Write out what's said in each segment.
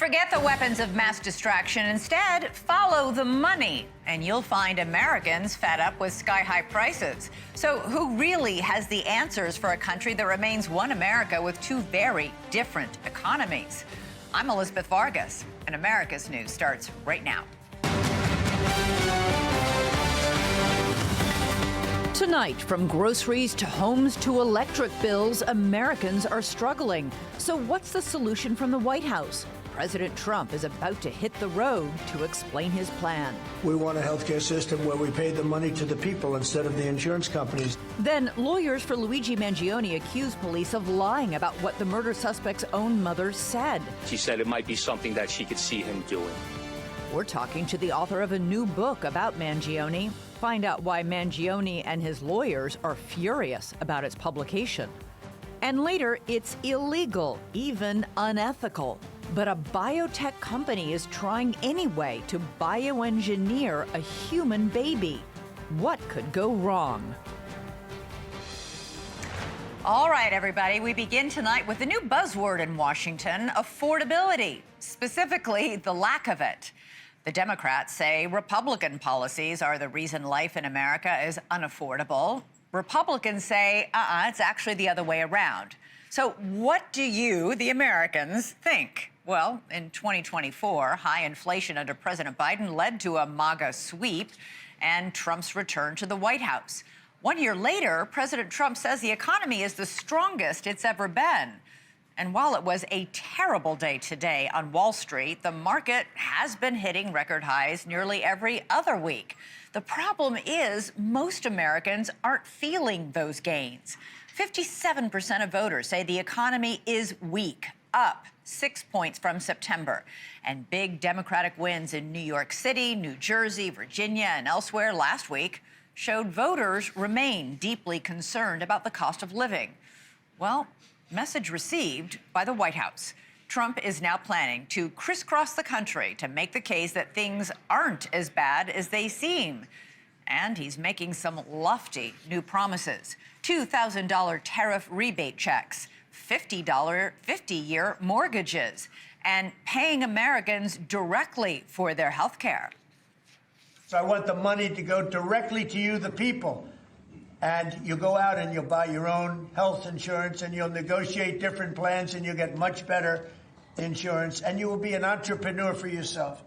Forget the weapons of mass distraction. Instead, follow the money, and you'll find Americans fed up with sky-high prices. So who really has the answers for a country that remains one America with two very different economies? I'm Elizabeth Vargas, and America's News starts right now. Tonight, from groceries to homes to electric bills, Americans are struggling. So what's the solution from the White House? President Trump is about to hit the road to explain his plan. We want a healthcare system where we pay the money to the people instead of the insurance companies. Then lawyers for Luigi Mangione accuse police of lying about what the murder suspect's own mother said. She said it might be something that she could see him doing. We're talking to the author of a new book about Mangione. Find out why Mangione and his lawyers are furious about its publication. And later, it's illegal, even unethical. But a biotech company is trying anyway to bioengineer a human baby. What could go wrong? All right, everybody, we begin tonight with the new buzzword in Washington, affordability, specifically the lack of it. The Democrats say Republican policies are the reason life in America is unaffordable. Republicans say, it's actually the other way around. So what do you, the Americans, think? Well, in 2024, high inflation under President Biden led to a MAGA sweep and Trump's return to the White House. 1 year later, President Trump says the economy is the strongest it's ever been. And while it was a terrible day today on Wall Street, the market has been hitting record highs nearly every other week. The problem is most Americans aren't feeling those gains. 57% of voters say the economy is weak, up 6 points from September. And big Democratic wins in New York City, New Jersey, Virginia, and elsewhere last week showed voters remain deeply concerned about the cost of living. Well, message received by the White House. Trump is now planning to crisscross the country to make the case that things aren't as bad as they seem. And he's making some lofty new promises. $2,000 tariff rebate checks, $50-year mortgages, and paying Americans directly for their health care. So I want the money to go directly to you, the people. And you go out and you'll buy your own health insurance and you'll negotiate different plans and you'll get much better insurance and you will be an entrepreneur for yourself.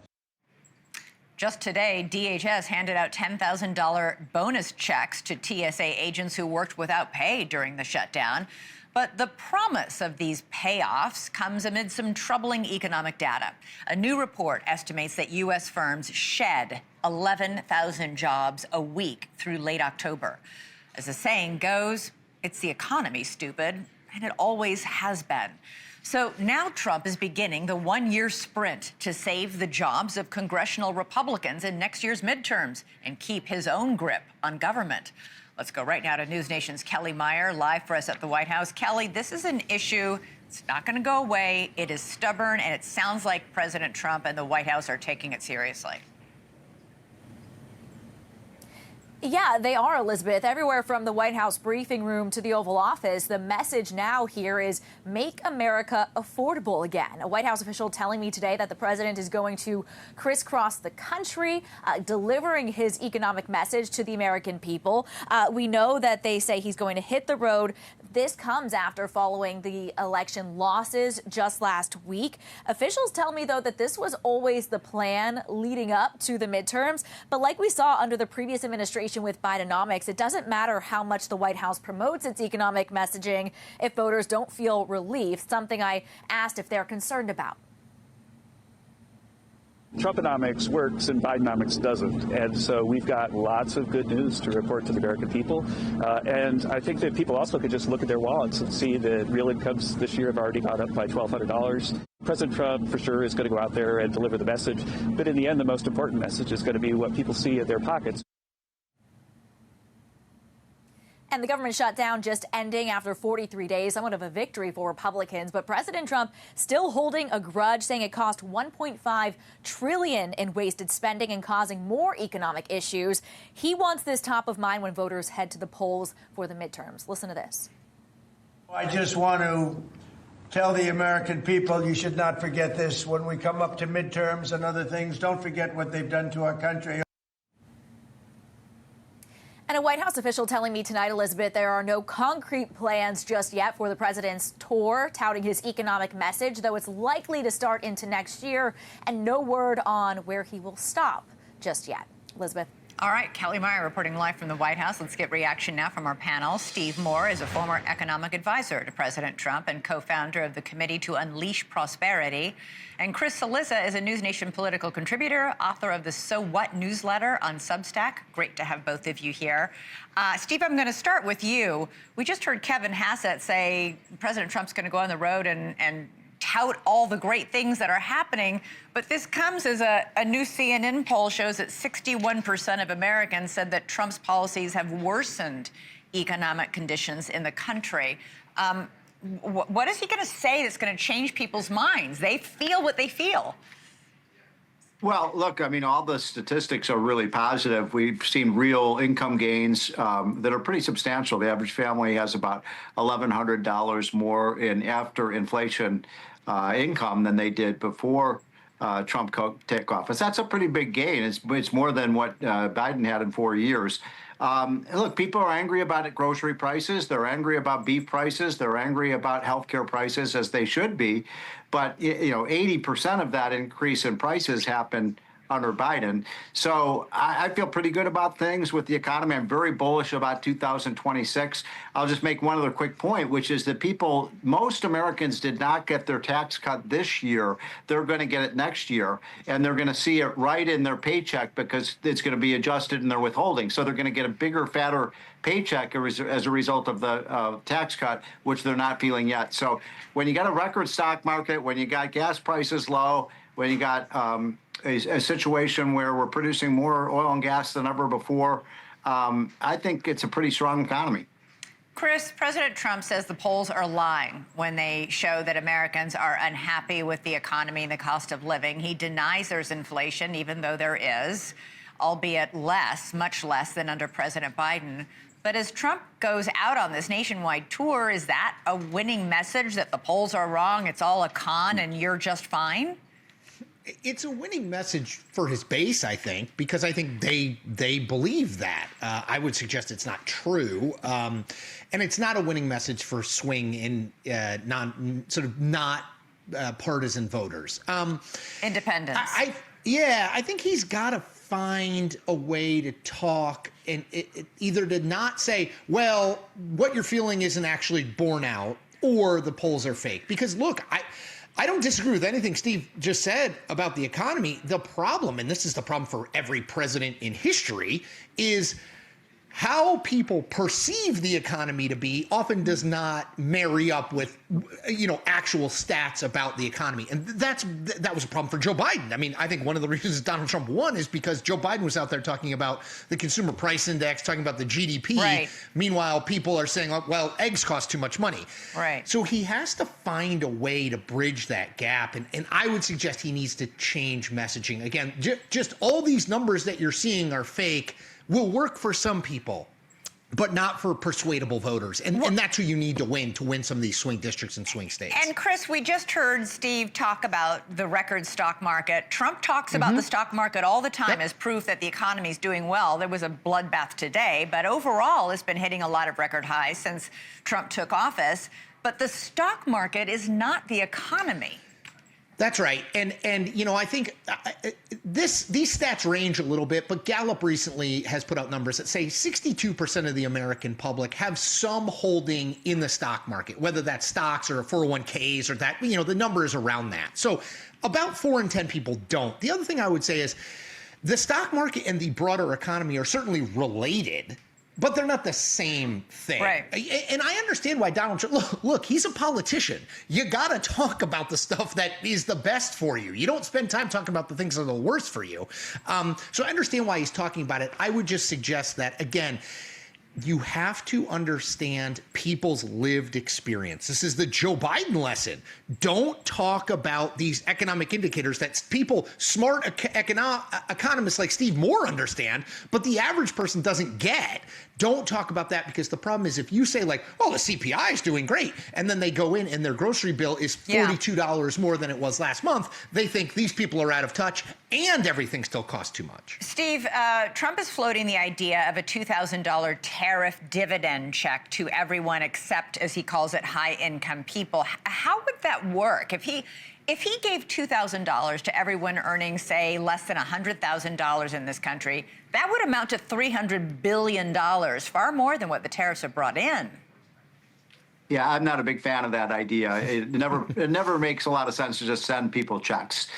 Just today, DHS handed out $10,000 bonus checks to TSA agents who worked without pay during the shutdown. But the promise of these payoffs comes amid some troubling economic data. A new report estimates that U.S. firms shed 11,000 jobs a week through late October. As the saying goes, it's the economy, stupid, and it always has been. So now Trump is beginning the one-year sprint to save the jobs of congressional Republicans in next year's midterms and keep his own grip on government. Let's go right now to NewsNation's Kelly Meyer, live for us at the White House. Kelly, this is an issue. It's not going to go away. It is stubborn, and it sounds like President Trump and the White House are taking it seriously. Yeah, they are, Elizabeth. Everywhere from the White House briefing room to the Oval Office, the message now here is make America affordable again. A White House official telling me today that the president is going to crisscross the country, delivering his economic message to the American people. We know that they say he's going to hit the road. This comes after following the election losses just last week. Officials tell me, though, that this was always the plan leading up to the midterms. But like we saw under the previous administration with Bidenomics, it doesn't matter how much the White House promotes its economic messaging if voters don't feel relief, something I asked if they're concerned about. Trumponomics works and Bidenomics doesn't. And so we've got lots of good news to report to the American people. And I think that people also could just look at their wallets and see that real incomes this year have already gone up by $1,200. President Trump, for sure, is going to go out there and deliver the message. But in the end, the most important message is going to be what people see in their pockets. And the government shutdown just ending after 43 days, somewhat of a victory for Republicans. But President Trump still holding a grudge, saying it cost $1.5 trillion in wasted spending and causing more economic issues. He wants this top of mind when voters head to the polls for the midterms. Listen to this. I just want to tell the American people you should not forget this when we come up to midterms and other things. Don't forget what they've done to our country. And a White House official telling me tonight, Elizabeth, there are no concrete plans just yet for the president's tour, touting his economic message, though it's likely to start into next year, and no word on where he will stop just yet. Elizabeth. All right, Kelly Meyer reporting live from the White House. Let's get reaction now from our panel. Steve Moore is a former economic advisor to President Trump and co-founder of the Committee to Unleash Prosperity. And Chris Cillizza is a NewsNation political contributor, author of the So What newsletter on Substack. Great to have both of you here. Steve, I'm going to start with you. We just heard Kevin Hassett say President Trump's going to go on the road and tout all the great things that are happening, but this comes as a new CNN poll shows that 61% of Americans said that Trump's policies have worsened economic conditions in the country. What is he going to say that's going to change people's minds? They feel what they feel. Well, look, I mean, all the statistics are really positive. We've seen real income gains that are pretty substantial. The average family has about $1,100 more in after inflation income than they did before Trump took office. That's a pretty big gain. It's more than what Biden had in 4 years. Look, people are angry about grocery prices. They're angry about beef prices. They're angry about healthcare prices, as they should be. But, 80% of that increase in prices happened under Biden. So I feel pretty good about things with the economy. I'm very bullish about 2026. I'll just make one other quick point, which is that most Americans did not get their tax cut this year. They're going to get it next year, and they're going to see it right in their paycheck because it's going to be adjusted in their withholding. So they're going to get a bigger, fatter paycheck as a result of the tax cut, which they're not feeling yet. So when you got a record stock market, when you got gas prices low, when you got a situation where we're producing more oil and gas than ever before, I think it's a pretty strong economy. Chris, President Trump says the polls are lying when they show that Americans are unhappy with the economy and the cost of living. He denies there's inflation, even though there is, albeit less, much less than under President Biden. But as Trump goes out on this nationwide tour, is that a winning message that the polls are wrong, it's all a con, and you're just fine? It's a winning message for his base, I think, because I think they believe that. I would suggest it's not true, and it's not a winning message for swing in not partisan voters. Independents. I think he's got to find a way to talk and either to not say, well, what you're feeling isn't actually borne out, or the polls are fake. Because look, I don't disagree with anything Steve just said about the economy. The problem, and this is the problem for every president in history, is how people perceive the economy to be often does not marry up with, actual stats about the economy. And that was a problem for Joe Biden. I mean, I think one of the reasons Donald Trump won is because Joe Biden was out there talking about the consumer price index, talking about the GDP. Right. Meanwhile, people are saying, well, eggs cost too much money. Right. So he has to find a way to bridge that gap. And I would suggest he needs to change messaging. Again, just all these numbers that you're seeing are fake will work for some people, but not for persuadable voters. And that's who you need to win some of these swing districts and swing states. And Chris, we just heard Steve talk about the record stock market. Trump talks about the stock market all the time as proof that the economy is doing well. There was a bloodbath today, but overall it's been hitting a lot of record highs since Trump took office. But the stock market is not the economy. That's right. And I think these stats range a little bit, but Gallup recently has put out numbers that say 62% of the American public have some holding in the stock market, whether that's stocks or 401ks or that, the number is around that. So about 4 in 10 people don't. The other thing I would say is the stock market and the broader economy are certainly related, but they're not the same thing. Right. And I understand why Donald Trump, look, he's a politician. You got to talk about the stuff that is the best for you. You don't spend time talking about the things that are the worst for you. So I understand why he's talking about it. I would just suggest that, again, you have to understand people's lived experience. This is the Joe Biden lesson. Don't talk about these economic indicators that people, smart economists like Steve Moore understand, but the average person doesn't get. Don't talk about that, because the problem is if you say like, oh, the CPI is doing great, and then they go in and their grocery bill is $42 more than it was last month, they think these people are out of touch and everything still costs too much. Steve, Trump is floating the idea of a $2,000 tariff dividend check to everyone except, as he calls it, high-income people. How would that work? If he gave $2,000 to everyone earning, say, less than $100,000 in this country, that would amount to $300 billion, far more than what the tariffs have brought in. Yeah, I'm not a big fan of that idea. It never makes a lot of sense to just send people checks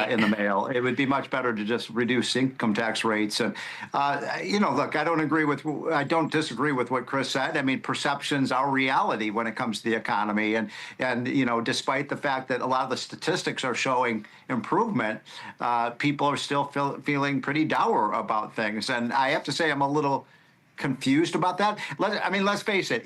in the mail. It would be much better to just reduce income tax rates. And look, I don't disagree with what Chris said. I mean, perceptions are reality when it comes to the economy, and despite the fact that a lot of the statistics are showing improvement, people are still feeling pretty dour about things. And I have to say, I'm a little confused about that. Let's face it.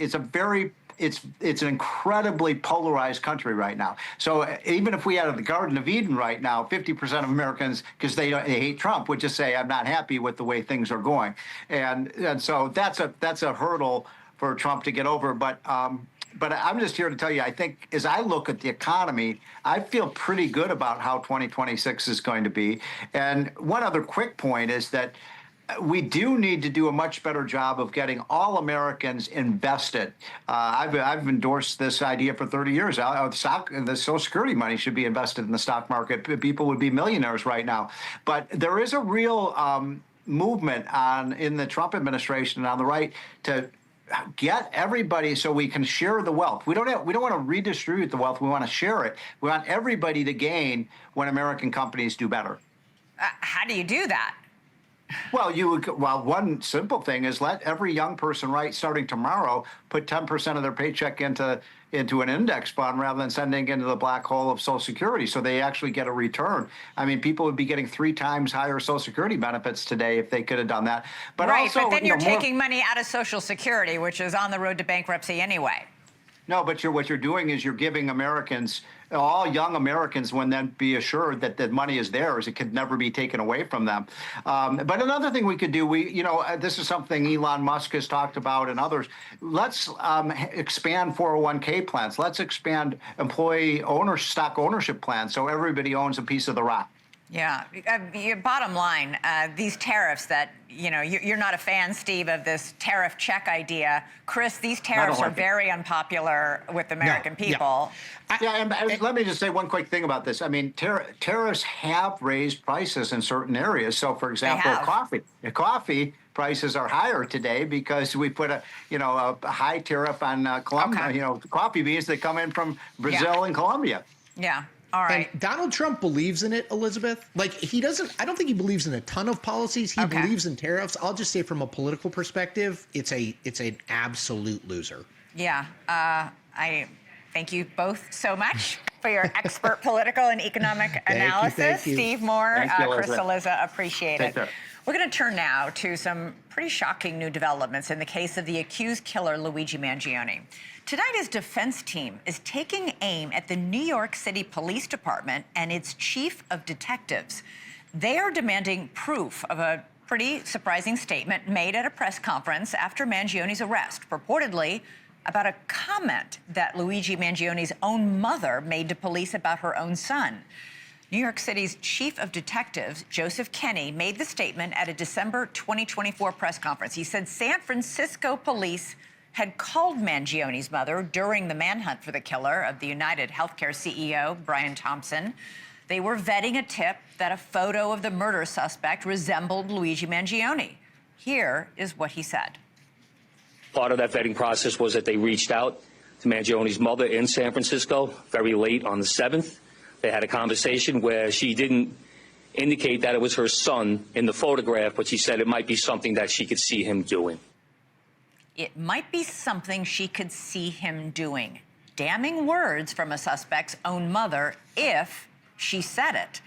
It's an incredibly polarized country right now. So even if we had the Garden of Eden right now, 50% of Americans, because they hate Trump, would just say, I'm not happy with the way things are going. And so that's a hurdle for Trump to get over. But I'm just here to tell you, I think as I look at the economy, I feel pretty good about how 2026 is going to be. And one other quick point is that we do need to do a much better job of getting all Americans invested. I've endorsed this idea for 30 years. The Social Security money should be invested in the stock market. People would be millionaires right now. But there is a real movement in the Trump administration and on the right to get everybody so we can share the wealth. We don't want to redistribute the wealth. We want to share it. We want everybody to gain when American companies do better. How do you do that? Well, one simple thing is let every young person, starting tomorrow, put 10% of their paycheck into an index fund rather than sending it into the black hole of Social Security, so they actually get a return. I mean, people would be getting 3 times higher Social Security benefits today if they could have done that. But but then you're taking money out of Social Security, which is on the road to bankruptcy anyway. No, but what you're doing is you're giving Americans, all young Americans, when then be assured that the money is theirs. It could never be taken away from them. But another thing we could do, this is something Elon Musk has talked about and others. Let's expand 401k plans. Let's expand employee stock ownership plans so everybody owns a piece of the rock. Yeah. Bottom line, these tariffs that, you're not a fan, Steve, of this tariff check idea. Chris, these tariffs are very unpopular with American people. And let me just say one quick thing about this. I mean, tariffs have raised prices in certain areas. So, for example, coffee prices are higher today because we put a high tariff on coffee beans that come in from Brazil and Colombia. Yeah. All right. And Donald Trump believes in it, Elizabeth. I don't think he believes in a ton of policies. He believes in tariffs. I'll just say from a political perspective, it's an absolute loser. Yeah. I thank you both so much for your expert political and economic analysis. Thank you. Steve Moore, Chris Elizabeth. Cillizza, appreciate it. Care. We're going to turn now to some pretty shocking new developments in the case of the accused killer, Luigi Mangione. Tonight, his defense team is taking aim at the New York City Police Department and its chief of detectives. They are demanding proof of a pretty surprising statement made at a press conference after Mangione's arrest, purportedly about a comment that Luigi Mangione's own mother made to police about her own son. New York City's chief of detectives, Joseph Kenney, made the statement at a December 2024 press conference. He said San Francisco police had called Mangione's mother during the manhunt for the killer of the United Healthcare CEO, Brian Thompson. They were vetting a tip that a photo of the murder suspect resembled Luigi Mangione. Here is what he said. Part of that vetting process was that they reached out to Mangione's mother in San Francisco very late on the 7th. They had a conversation where she didn't indicate that it was her son in the photograph, but she said it might be something that she could see him doing. It might be something she could see him doing. Damning words from a suspect's own mother if she said it.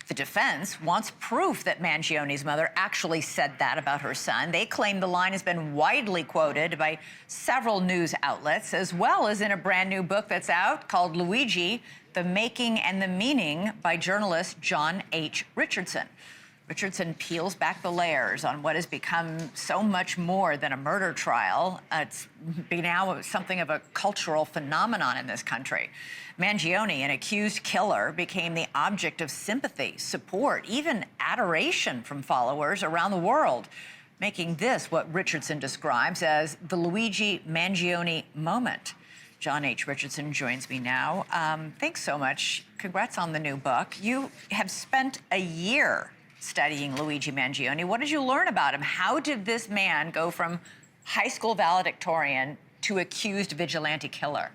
The defense wants proof that Mangione's mother actually said that about her son. They claim the line has been widely quoted by several news outlets, as well as in a brand new book that's out called Luigi, The Making and the Meaning by journalist John H. Richardson. Richardson peels back the layers on what has become so much more than a murder trial. It's now something of a cultural phenomenon in this country. Mangione, an accused killer, became the object of sympathy, support, even adoration from followers around the world, making this what Richardson describes as the Luigi Mangione moment. John H. Richardson joins me now. Thanks so much. Congrats on the new book. You have spent a year studying Luigi Mangione. What did you learn about him? How did this man go from high school valedictorian to accused vigilante killer?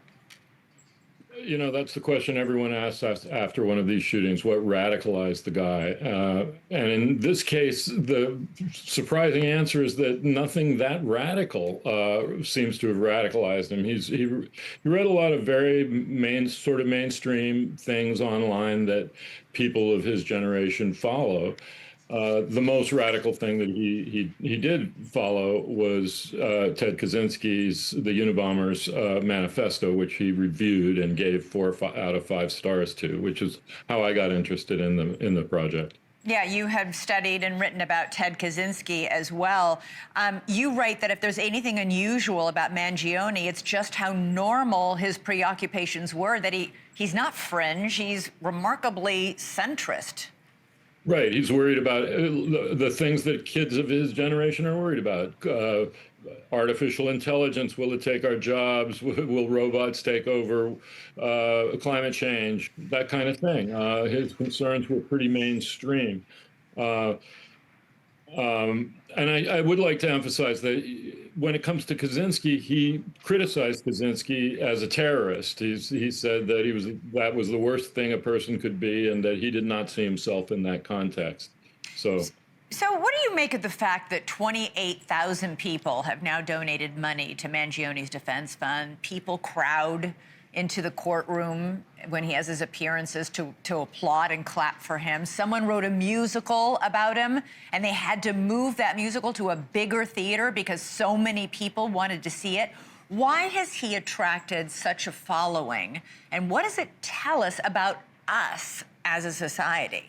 You know, that's the question everyone asks us after one of these shootings: what radicalized the guy? And in this case, the surprising answer is that nothing that radical seems to have radicalized him. He read a lot of very mainstream things online that people of his generation follow. The most radical thing that he did follow was Ted Kaczynski's The Unabomber's manifesto, which he reviewed and gave 4 out of 5 stars to, which is how I got interested in the project. Yeah, you have studied and written about Ted Kaczynski as well. You write that if there's anything unusual about Mangione, it's just how normal his preoccupations were, that he's not fringe, he's remarkably centrist. Right. He's worried about the things that kids of his generation are worried about. Artificial intelligence, will it take our jobs? Will robots take over? Climate change, that kind of thing. His concerns were pretty mainstream. And I would like to emphasize that when it comes to Kaczynski, he criticized Kaczynski as a terrorist. He said that that was the worst thing a person could be, and that he did not see himself in that context. So what do you make of the fact that 28,000 people have now donated money to Mangione's defense fund? People crowd into the courtroom when he has his appearances to applaud and clap for him. Someone wrote a musical about him, and they had to move that musical to a bigger theater because so many people wanted to see it. Why has he attracted such a following, and what does it tell us about us as a society?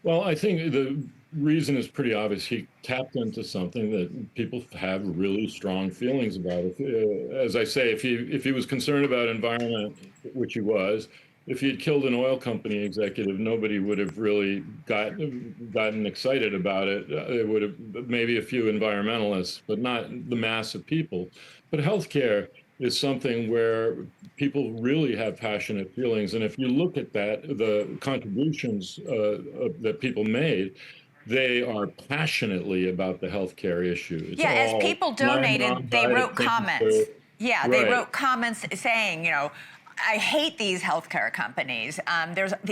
Well, I think the reason is pretty obvious. He tapped into something that people have really strong feelings about. As I say, if he was concerned about environment, which he was, if he had killed an oil company executive, nobody would have really gotten excited about it. It would have maybe a few environmentalists, but not the mass of people. But healthcare is something where people really have passionate feelings. And if you look at that, the contributions that people made, they are passionately about the healthcare issue. Yeah, as people donated, they wrote comments. Yeah, they wrote comments saying, you know, I hate these healthcare companies.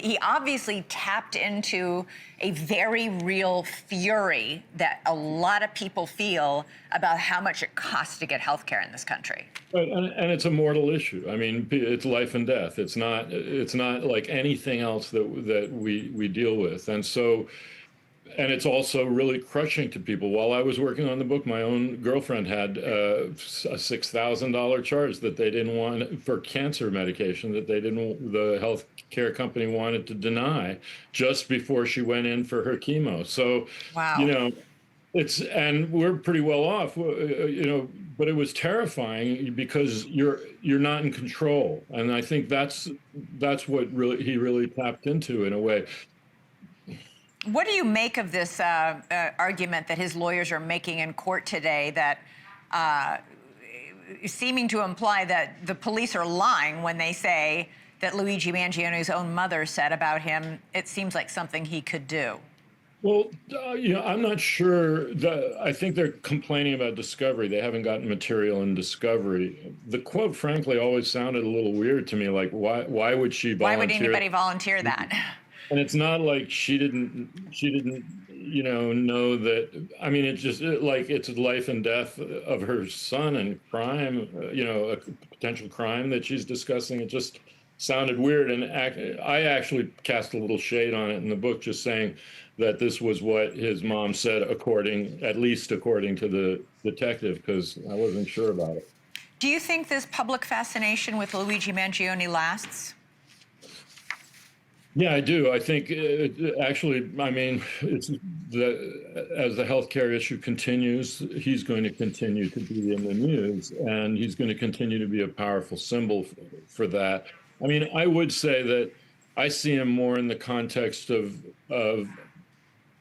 He obviously tapped into a very real fury that a lot of people feel about how much it costs to get healthcare in this country. Right, and it's a mortal issue. I mean, it's life and death. It's not like anything else that we deal with, and so. And it's also really crushing to people. While I was working on the book, my own girlfriend had a $6,000 charge that they didn't want for cancer medication that the health care company wanted to deny just before she went in for her chemo. So, wow. You know, and we're pretty well off, you know, but it was terrifying because you're not in control. And I think that's what he really tapped into in a way. What do you make of this argument that his lawyers are making in court today, that seeming to imply that the police are lying when they say that Luigi Mangione's own mother said about him, it seems like something he could do? Well, you know, I'm not sure. I think they're complaining about discovery. They haven't gotten material in discovery. The quote, frankly, always sounded a little weird to me. Like, why would she volunteer? Why would anybody volunteer that? And it's not like she didn't, you know that. I mean, it's just like it's life and death of her son and crime, you know, a potential crime that she's discussing. It just sounded weird. And I actually cast a little shade on it in the book, just saying that this was what his mom said, at least according to the detective, because I wasn't sure about it. Do you think this public fascination with Luigi Mangione lasts? Yeah, I do. I think actually, I mean, as the healthcare issue continues, he's going to continue to be in the news, and he's going to continue to be a powerful symbol for that. I mean, I would say that I see him more in the context of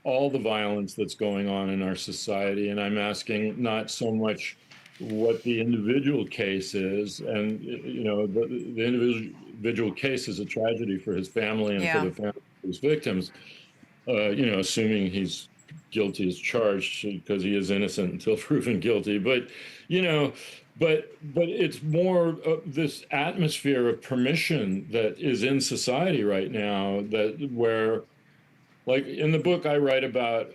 all the violence that's going on in our society, and I'm asking not so much what the individual case is, and the individual case is a tragedy for his family and for the family of his victims. Assuming he's guilty as charged, because he is innocent until proven guilty. But but it's more this atmosphere of permission that is in society right now, where, like in the book, I write about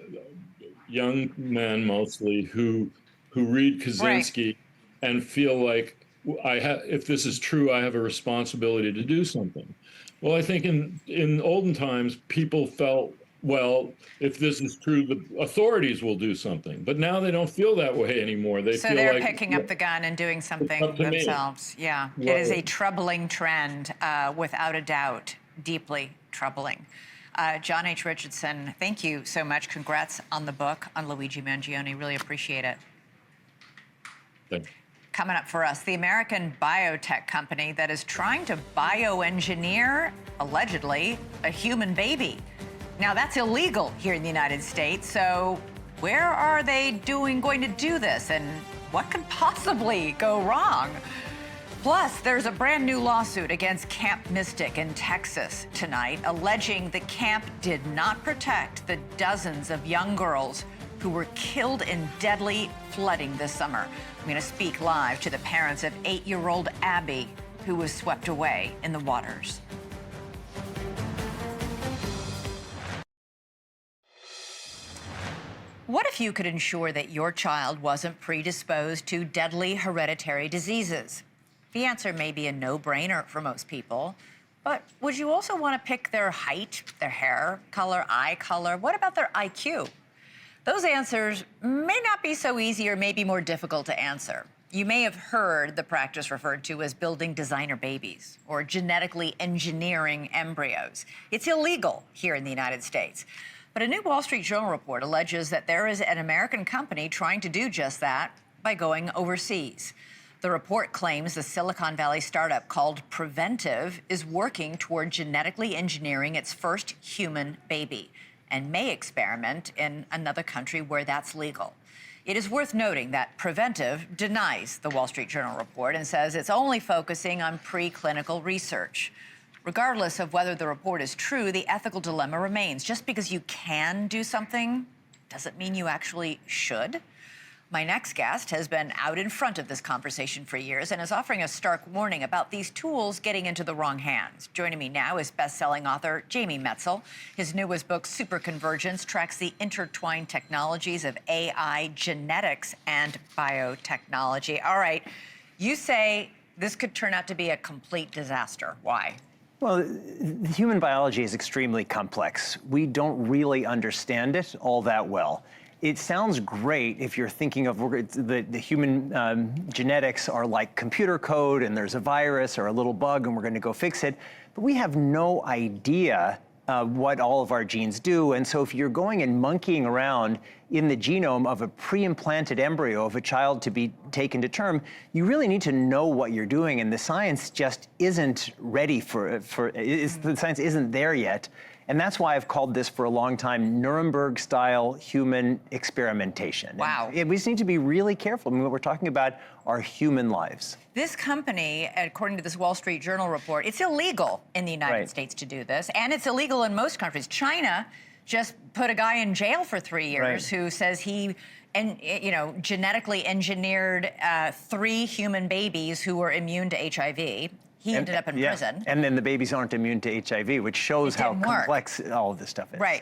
young men mostly who read Kaczynski and feel like, if this is true, I have a responsibility to do something. Well, I think in olden times, people felt, well, if this is true, the authorities will do something. But now they don't feel that way anymore. They feel they're like, picking up the gun and doing something themselves. Yeah, it is a troubling trend, without a doubt, deeply troubling. John H. Richardson, thank you so much. Congrats on the book on Luigi Mangione. Really appreciate it. Thanks. Coming up for us, the American biotech company that is trying to bioengineer, allegedly, a human baby. Now, that's illegal here in the United States, so where are they going to do this, and what can possibly go wrong? Plus, there's a brand new lawsuit against Camp Mystic in Texas tonight, alleging the camp did not protect the dozens of young girls who were killed in deadly flooding this summer. I'm going to speak live to the parents of 8-year-old Abby, who was swept away in the waters. What if you could ensure that your child wasn't predisposed to deadly hereditary diseases? The answer may be a no-brainer for most people, but would you also want to pick their height, their hair color, eye color? What about their IQ? Those answers may not be so easy or may be more difficult to answer. You may have heard the practice referred to as building designer babies or genetically engineering embryos. It's illegal here in the United States. But a new Wall Street Journal report alleges that there is an American company trying to do just that by going overseas. The report claims the Silicon Valley startup called Preventive is working toward genetically engineering its first human baby and may experiment in another country where that's legal. It is worth noting that Preventive denies the Wall Street Journal report and says it's only focusing on preclinical research. Regardless of whether the report is true, the ethical dilemma remains. Just because you can do something doesn't mean you actually should. My next guest has been out in front of this conversation for years and is offering a stark warning about these tools getting into the wrong hands. Joining me now is best-selling author Jamie Metzl. His newest book, Superconvergence, tracks the intertwined technologies of AI, genetics, and biotechnology. All right, you say this could turn out to be a complete disaster. Why? Well, human biology is extremely complex. We don't really understand it all that well. It sounds great if you're thinking of the human genetics are like computer code and there's a virus or a little bug and we're going to go fix it. But we have no idea what all of our genes do. And so if you're going and monkeying around in the genome of a pre-implanted embryo of a child to be taken to term, you really need to know what you're doing. And the science just isn't ready the science isn't there yet. And that's why I've called this for a long time Nuremberg-style human experimentation. Wow. And we just need to be really careful. I mean, what we're talking about are human lives. This company, according to this Wall Street Journal report, it's illegal in the United States to do this, and it's illegal in most countries. China just put a guy in jail for 3 years who says he genetically engineered 3 human babies who were immune to HIV. He ended up in prison. And then the babies aren't immune to HIV, which shows how complex all of this stuff is. Right.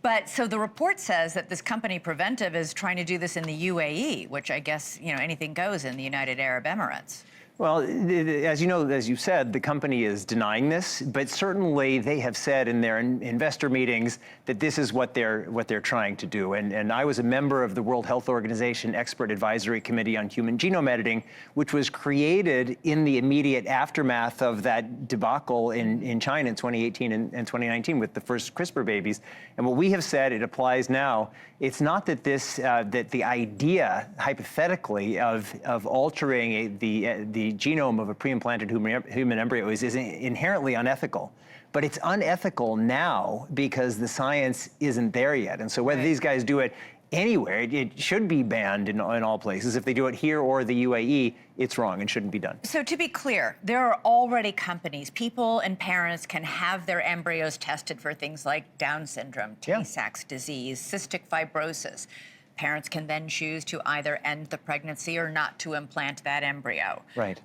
But so the report says that this company Preventive is trying to do this in the UAE, which I guess, anything goes in the United Arab Emirates. Well, as you know, as you said, the company is denying this, but certainly they have said in their investor meetings that this is what they're trying to do. And I was a member of the World Health Organization Expert Advisory Committee on Human Genome Editing, which was created in the immediate aftermath of that debacle in China in 2018 and 2019 with the first CRISPR babies. And what we have said, it applies now. It's not that that the idea, hypothetically, of altering the genome of a pre-implanted human embryo is inherently unethical. But it's unethical now because the science isn't there yet. And so whether these guys do it anywhere, it should be banned in all places. If they do it here or the UAE, it's wrong and shouldn't be done. So to be clear, there are already companies, people and parents can have their embryos tested for things like Down syndrome, Tay-Sachs disease, cystic fibrosis. Parents can then choose to either end the pregnancy or not to implant that embryo. Right.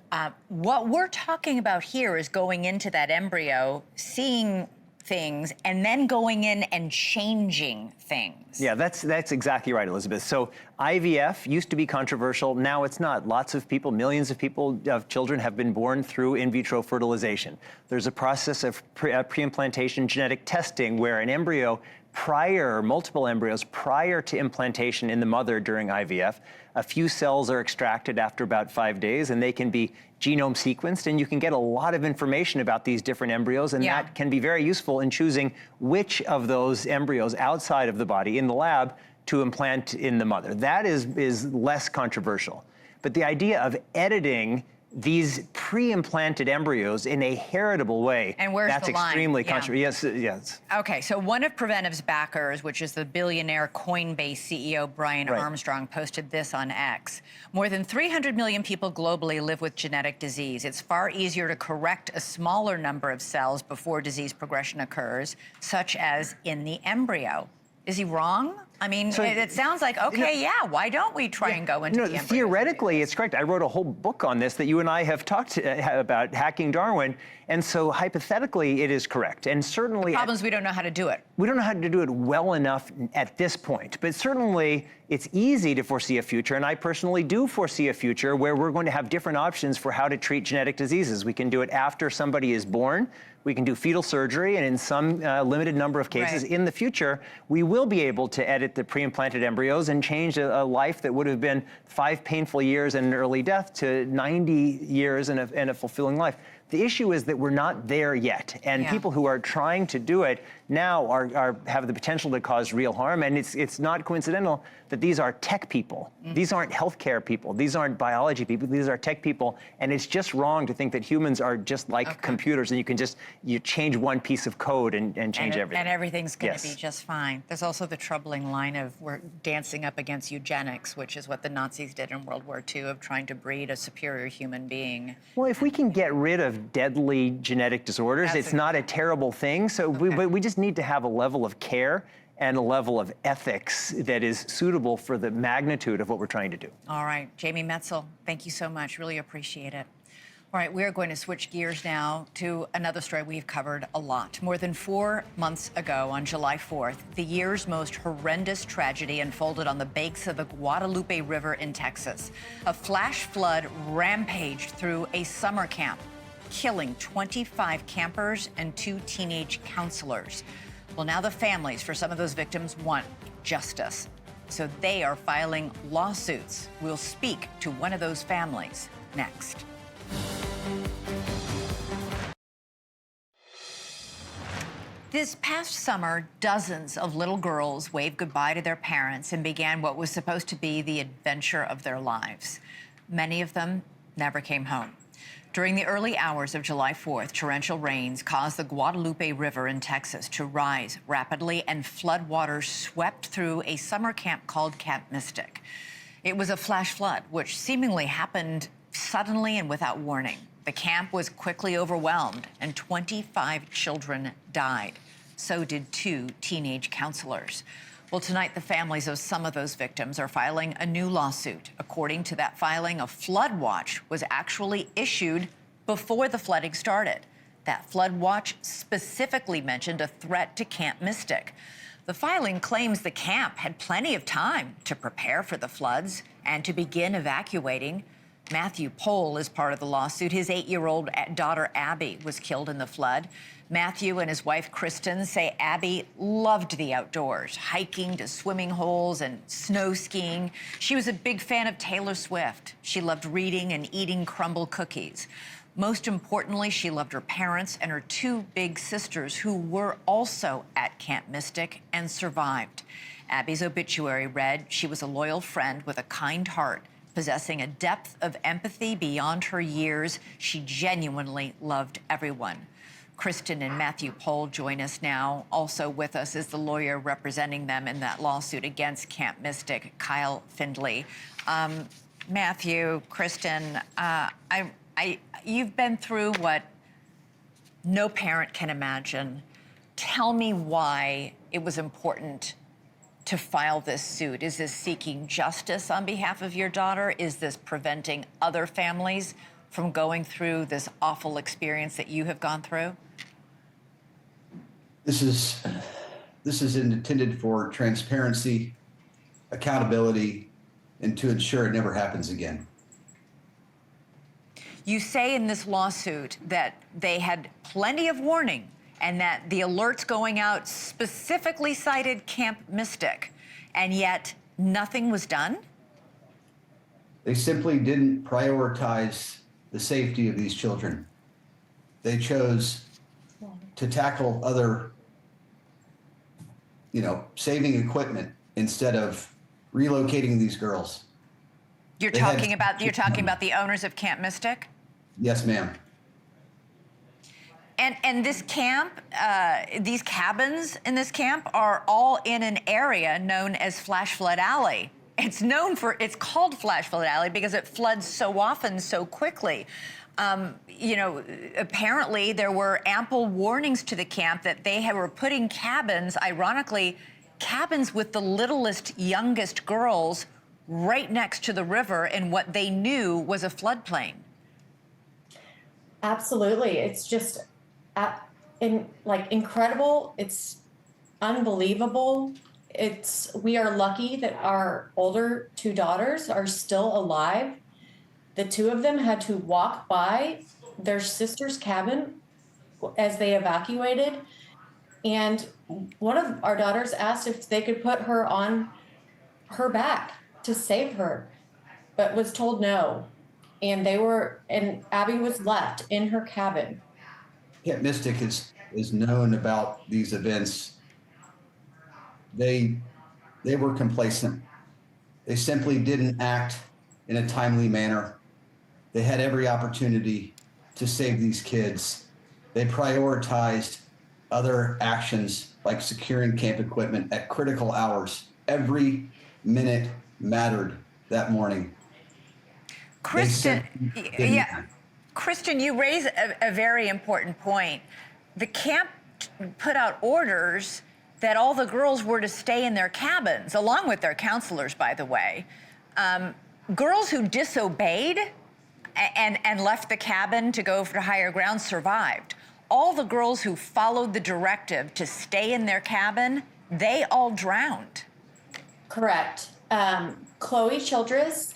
What we're talking about here is going into that embryo, seeing things, and then going in and changing things. Yeah, that's exactly right, Elizabeth. So IVF used to be controversial. Now it's not. Lots of people, millions of people, of children have been born through in vitro fertilization. There's a process of pre-implantation genetic testing where an embryo multiple embryos prior to implantation in the mother during IVF, a few cells are extracted after about 5 days, and they can be genome sequenced, and you can get a lot of information about these different embryos, and that can be very useful in choosing which of those embryos outside of the body in the lab to implant in the mother. That is less controversial. But the idea of editing these pre-implanted embryos in a heritable way, and where's that's the line? extremely controversial. Yes. Okay, so one of Preventive's backers, which is the billionaire Coinbase CEO Brian Armstrong, posted this on X. More than 300 million people globally live with genetic disease. It's far easier to correct a smaller number of cells before disease progression occurs, such as in the embryo. Is he wrong? I mean, it sounds like, okay, why don't we try and go into the embryo? Theoretically, it's correct. I wrote a whole book on this that you and I have talked about, Hacking Darwin, and so hypothetically, it is correct. And certainly— The problem is we don't know how to do it. We don't know how to do it well enough at this point, but certainly it's easy to foresee a future, and I personally do foresee a future where we're going to have different options for how to treat genetic diseases. We can do it after somebody is born. We can do fetal surgery, and in some limited number of cases in the future, we will be able to edit the pre-implanted embryos and change a life that would have been 5 painful years and an early death to 90 years and a fulfilling life. The issue is that we're not there yet, and people who are trying to do it now have the potential to cause real harm, and it's not coincidental that these are tech people. These aren't healthcare people. These aren't biology people. These are tech people, and it's just wrong to think that humans are just like computers, and you can just change one piece of code and change everything. And everything's going to be just fine. There's also the troubling line of we're dancing up against eugenics, which is what the Nazis did in World War II, of trying to breed a superior human being. Well, if we can get rid of deadly genetic disorders, it's not a terrible thing. So we just need to have a level of care and a level of ethics that is suitable for the magnitude of what we're trying to do. All right, Jamie Metzl, thank you so much. Really appreciate it. All right, we are going to switch gears now to another story we've covered a lot. More than 4 months ago, on July 4th, the year's most horrendous tragedy unfolded on the banks of the Guadalupe River in Texas. A flash flood rampaged through a summer camp, killing 25 campers and 2 teenage counselors. Well, now the families for some of those victims want justice, so they are filing lawsuits. We'll speak to one of those families next. This past summer, dozens of little girls waved goodbye to their parents and began what was supposed to be the adventure of their lives. Many of them never came home. During the early hours of July 4th, torrential rains caused the Guadalupe River in Texas to rise rapidly, and floodwaters swept through a summer camp called Camp Mystic. It was a flash flood, which seemingly happened suddenly and without warning. The camp was quickly overwhelmed, and 25 children died. So did 2 teenage counselors. Well, tonight, the families of some of those victims are filing a new lawsuit. According to that filing, a flood watch was actually issued before the flooding started. That flood watch specifically mentioned a threat to Camp Mystic. The filing claims the camp had plenty of time to prepare for the floods and to begin evacuating. Matthew Pohl is part of the lawsuit. His 8-year-old daughter, Abby, was killed in the flood. Matthew and his wife, Kristen, say Abby loved the outdoors, hiking to swimming holes and snow skiing. She was a big fan of Taylor Swift. She loved reading and eating crumble cookies. Most importantly, she loved her parents and her 2 big sisters, who were also at Camp Mystic and survived. Abby's obituary read, she was a loyal friend with a kind heart, possessing a depth of empathy beyond her years. She genuinely loved everyone. Kristen and Matthew Pohl join us now. Also with us is the lawyer representing them in that lawsuit against Camp Mystic, Kyle Findley. Matthew, Kristen, you've been through what no parent can imagine. Tell me why it was important to file this suit. Is this seeking justice on behalf of your daughter? Is this preventing other families from going through this awful experience that you have gone through? This is intended for transparency, accountability, and to ensure it never happens again. You say in this lawsuit that they had plenty of warning and that the alerts going out specifically cited Camp Mystic, and yet nothing was done? They simply didn't prioritize the safety of these children. They chose to tackle other, saving equipment instead of relocating these girls. You're talking about the owners of Camp Mystic? Yes, ma'am. And this camp, these cabins in this camp are all in an area known as Flash Flood Alley. It's called Flash Flood Alley because it floods so often, so quickly. Apparently there were ample warnings to the camp that they were putting cabins, ironically, cabins with the littlest, youngest girls right next to the river in what they knew was a floodplain. Absolutely. It's just incredible. It's unbelievable. We are lucky that our older 2 daughters are still alive. The 2 of them had to walk by their sister's cabin as they evacuated. And one of our daughters asked if they could put her on her back to save her, but was told no. And Abby was left in her cabin. Camp Mystic is known about these events. They were complacent. They simply didn't act in a timely manner. They had every opportunity to save these kids. They prioritized other actions like securing camp equipment at critical hours. Every minute mattered that morning. Kristen, Kristen, you raise a very important point. The camp put out orders that all the girls were to stay in their cabins, along with their counselors, by the way. Girls who disobeyed and left the cabin to go for higher ground survived. All the girls who followed the directive to stay in their cabin, they all drowned. Correct. Chloe Childress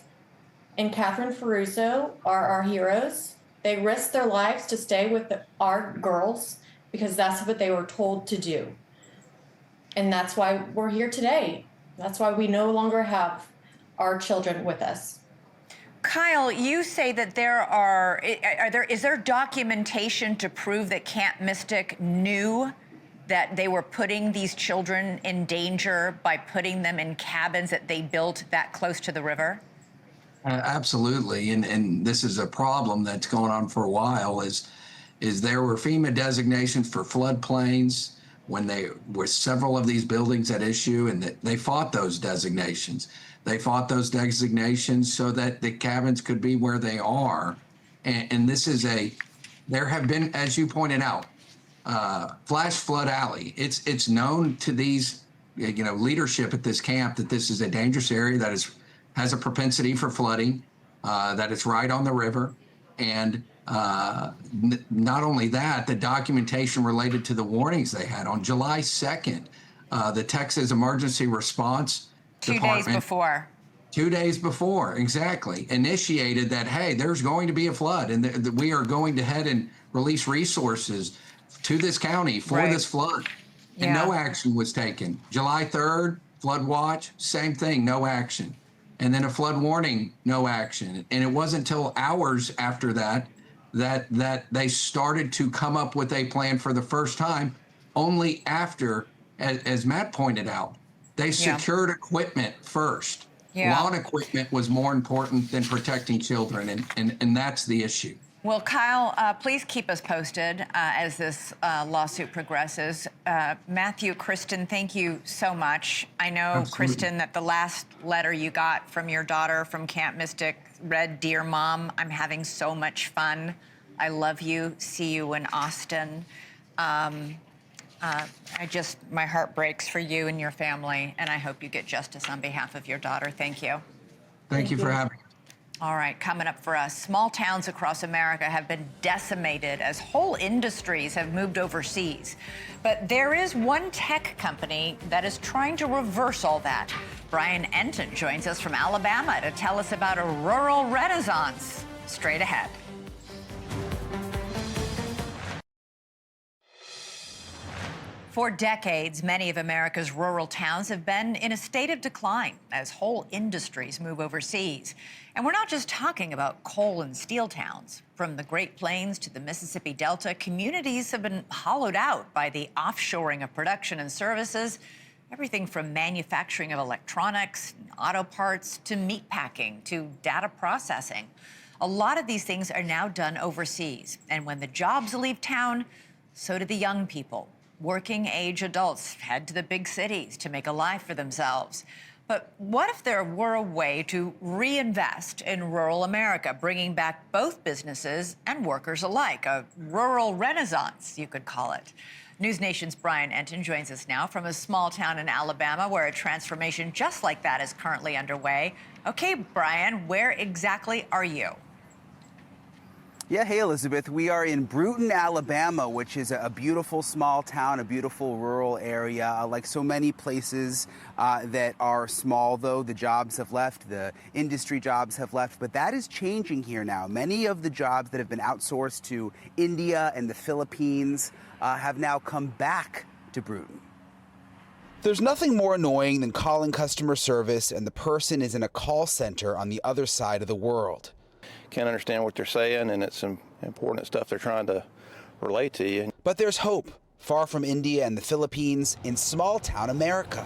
and Catherine Ferruso are our heroes. They risked their lives to stay with our girls because that's what they were told to do. And that's why we're here today. That's why we no longer have our children with us. Kyle, you say that is there documentation to prove that Camp Mystic knew that they were putting these children in danger by putting them in cabins that they built that close to the river? Absolutely, and this is a problem that's going on for a while, is there were FEMA designations for floodplains when they were several of these buildings at issue, and they fought those designations. They fought those designations so that the cabins could be where they are. And this is there have been, as you pointed out, Flash Flood Alley. It's known to these, leadership at this camp that this is a dangerous area that has a propensity for flooding, that it's right on the river. And not only that, the documentation related to the warnings they had on July 2nd, the Texas Emergency Response 2 Department, days before. 2 days before, exactly, initiated that, hey, there's going to be a flood and we are going to head and release resources to this county for this flood. And no action was taken. July 3rd, flood watch, same thing, no action. And then a flood warning, no action. And it wasn't until hours after that that they started to come up with a plan for the first time, only after, as Matt pointed out, they secured equipment first. Lawn equipment was more important than protecting children, and that's the issue. Well, Kyle, please keep us posted as this lawsuit progresses. Matthew, Kristen, thank you so much. I know, Absolutely. Kristen, that the last letter you got from your daughter from Camp Mystic read, "Dear Mom, I'm having so much fun. I love you. See you in Austin." My heart breaks for you and your family, and I hope you get justice on behalf of your daughter. Thank you. Thank you for having me. All right, coming up for us, small towns across America have been decimated as whole industries have moved overseas. But there is one tech company that is trying to reverse all that. Brian Enton joins us from Alabama to tell us about a rural renaissance. Straight ahead. For decades, many of America's rural towns have been in a state of decline as whole industries move overseas. And we're not just talking about coal and steel towns. From the Great Plains to the Mississippi Delta, communities have been hollowed out by the offshoring of production and services, everything from manufacturing of electronics, auto parts, to meat packing, to data processing. A lot of these things are now done overseas. And when the jobs leave town, so do the young people. Working-age adults head to the big cities to make a life for themselves. But what if there were a way to reinvest in rural America, bringing back both businesses and workers alike? A rural renaissance, you could call it. NewsNation's Brian Enton joins us now from a small town in Alabama where a transformation just like that is currently underway. Okay, Brian, where exactly are you? Yeah, hey, Elizabeth. We are in Bruton, Alabama, which is a beautiful small town, a beautiful rural area. Like so many places that are small, though, the jobs have left, the industry jobs have left. But that is changing here now. Many of the jobs that have been outsourced to India and the Philippines have now come back to Bruton. There's nothing more annoying than calling customer service and the person is in a call center on the other side of the world. Can't understand what they're saying, and it's some important stuff they're trying to relate to you. But there's hope, far from India and the Philippines, in small town America.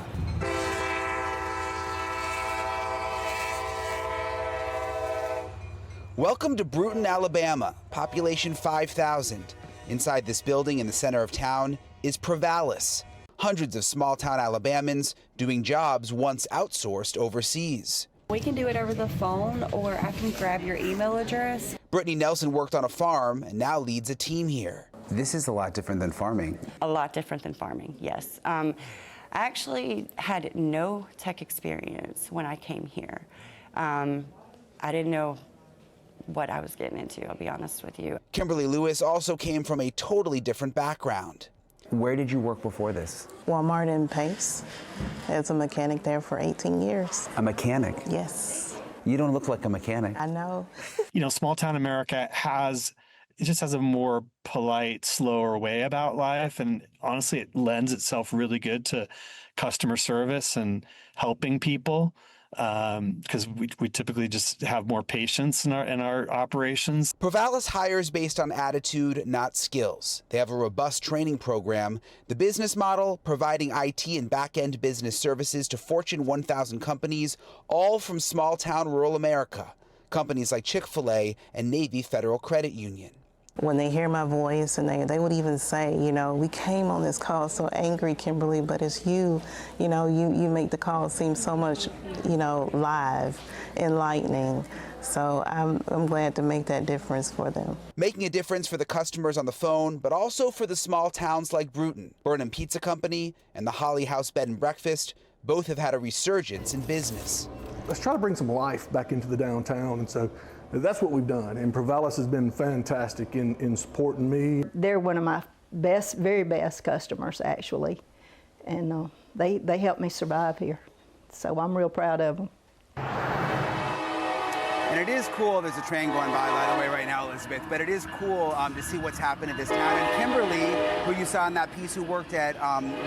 Welcome to Bruton, Alabama, population 5,000. Inside this building in the center of town is Provalis, hundreds of small town Alabamans doing jobs once outsourced overseas. We can do it over the phone, or I can grab your email address. Brittany Nelson worked on a farm and now leads a team here. This is a lot different than farming. A lot different than farming, yes. I actually had no tech experience when I came here. I didn't know what I was getting into, I'll be honest with you. Kimberly Lewis also came from a totally different background. Where did you work before this? Walmart in Pace. As a mechanic there for 18 years. A mechanic? Yes. You don't look like a mechanic. I know. You know, small town America just has a more polite, slower way about life. And honestly, it lends itself really good to customer service and helping people. Because we typically just have more patience in our operations. Provalis hires based on attitude, not skills. They have a robust training program. The business model, providing IT and back-end business services to Fortune 1000 companies, all from small-town rural America. Companies like Chick-fil-A and Navy Federal Credit Union. When they hear my voice, and they would even say, you know, we came on this call so angry, Kimberly, but it's you. You know, you make the call seem so much, you know, live, enlightening. So I'm glad to make that difference for them. Making a difference for the customers on the phone, but also for the small towns like Bruton. Burnham Pizza Company and the Holly House Bed and Breakfast both have had a resurgence in business. Let's try to bring some life back into the downtown, and so that's what we've done, and Provalis has been fantastic in supporting me. They're one of my very best customers, actually, and they helped me survive here, so I'm real proud of them. And it is cool, there's a train going by the way, right now, Elizabeth, but it is cool to see what's happened in this town. And Kimberly, who you saw in that piece, who worked at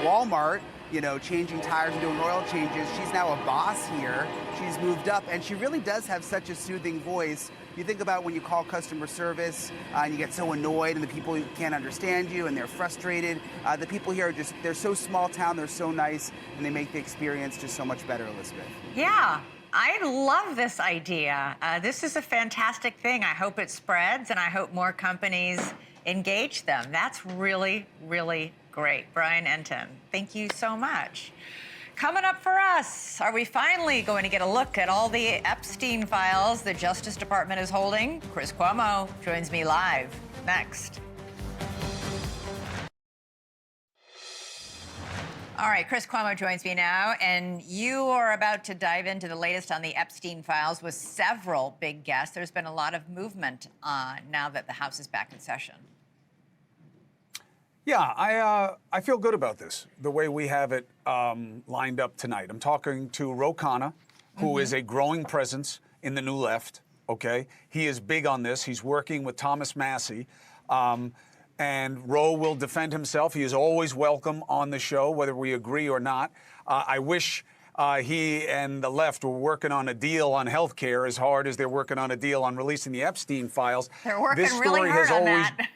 Walmart, you know, changing tires and doing oil changes, she's now a boss here. She's moved up, and she really does have such a soothing voice. You think about when you call customer service and you get so annoyed and the people can't understand you and they're frustrated. The people here are just, they're so small town, they're so nice, and they make the experience just so much better, Elizabeth. Yeah. I love this idea. This is a fantastic thing. I hope it spreads, and I hope more companies engage them. That's really, really great. Brian Enton, thank you so much. Coming up for us, are we finally going to get a look at all the Epstein files the Justice Department is holding? Chris Cuomo joins me live next. All right, Chris Cuomo joins me now, and you are about to dive into the latest on the Epstein files with several big guests. There's been a lot of movement now that the House is back in session. Yeah, I feel good about this, the way we have it lined up tonight. I'm talking to Ro Khanna, who is a growing presence in the New Left, okay? He is big on this. He's working with Thomas Massie. And Ro will defend himself. He is always welcome on the show, whether we agree or not. I wish he and the left were working on a deal on health care as hard as they're working on a deal on releasing the Epstein files. They're working really hard on that.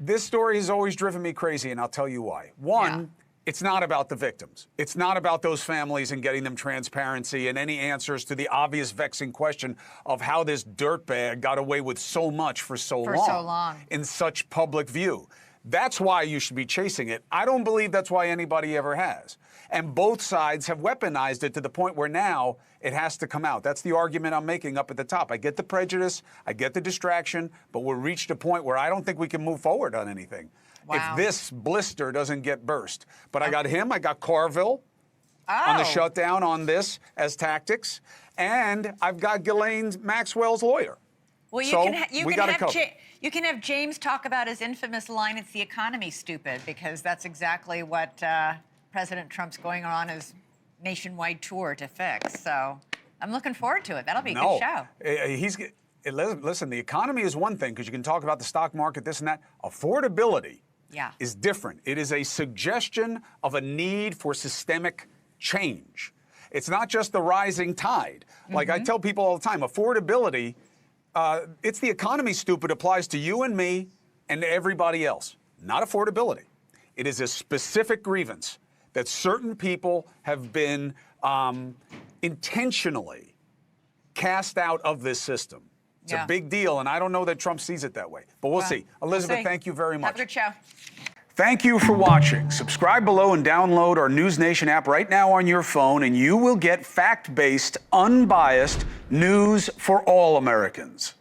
This story has always driven me crazy, and I'll tell you why. One, it's not about the victims. It's not about those families and getting them transparency and any answers to the obvious vexing question of how this dirtbag got away with so much for so long in such public view. That's why you should be chasing it. I don't believe that's why anybody ever has. And both sides have weaponized it to the point where now it has to come out. That's the argument I'm making up at the top. I get the prejudice, I get the distraction, but we're reached a point where I don't think we can move forward on anything. If this blister doesn't get burst. But I got him, I got Carville on the shutdown on this as tactics, and I've got Ghislaine Maxwell's lawyer. Well, you can have James talk about his infamous line, "It's the economy, stupid," because that's exactly what President Trump's going on his nationwide tour to fix. So I'm looking forward to it. That'll be a good show. Listen, the economy is one thing because you can talk about the stock market, this and that. Affordability is different. It is a suggestion of a need for systemic change. It's not just the rising tide. Like I tell people all the time, affordability, it's the economy, stupid, applies to you and me and to everybody else, not affordability. It is a specific grievance that certain people have been intentionally cast out of this system. It's a big deal, and I don't know that Trump sees it that way. But we'll see. Elizabeth, thank you very much. Have a good show. Thank you for watching. Subscribe below and download our NewsNation app right now on your phone, and you will get fact-based, unbiased news for all Americans.